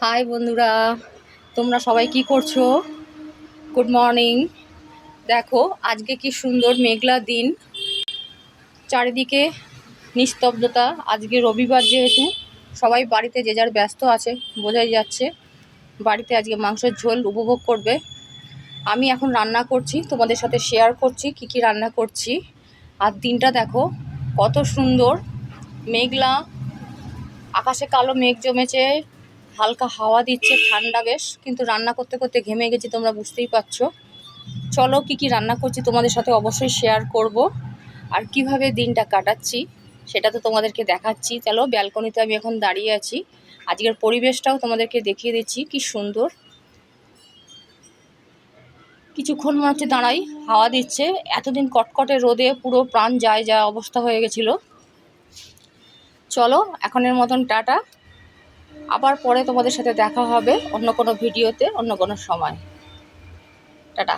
High বন্ধুরা, তোমরা সবাই কি করছো? Good morning. দেখো আজকে কি সুন্দর মেঘলা দিন, চারিদিকে নিস্তব্ধতা। আজকে রবিবার যেহেতু সবাই বাড়িতে যে যার ব্যস্ত আছে, বোঝাই যাচ্ছে। বাড়িতে আজকে মাংসের ঝোল উপভোগ করবে। আমি এখন রান্না করছি, তোমাদের সাথে শেয়ার করছি কি কি রান্না করছি। আর দিনটা দেখো কত সুন্দর, মেঘলা, আকাশে কালো মেঘ জমেছে, হালকা হাওয়া দিচ্ছে, ঠান্ডা বেশ। কিন্তু রান্না করতে করতে ঘেমে গেছি, তোমরা বুঝতেই পারছো। চলো কি কি রান্না করছি তোমাদের সাথে অবশ্যই শেয়ার করব। আর কিভাবে দিনটা কাটাচ্ছি সেটা তো তোমাদেরকে দেখাচ্ছি। চলো, ব্যালকনিতে আমি এখন দাঁড়িয়ে আছি, আজকের পরিবেশটাও তোমাদেরকে দেখিয়ে দিচ্ছি কি সুন্দর। কিছুক্ষণ মনে হচ্ছে দাঁড়াই, হাওয়া দিচ্ছে। এতদিন কটকটে রোদে পুরো প্রাণ যায় যা অবস্থা হয়ে গেছিলো। চলো এখনের মতন টাটা, আবার পরে তোমাদের সাথে দেখা হবে অন্য কোনো ভিডিওতে, অন্য কোনো সময়। টাটা।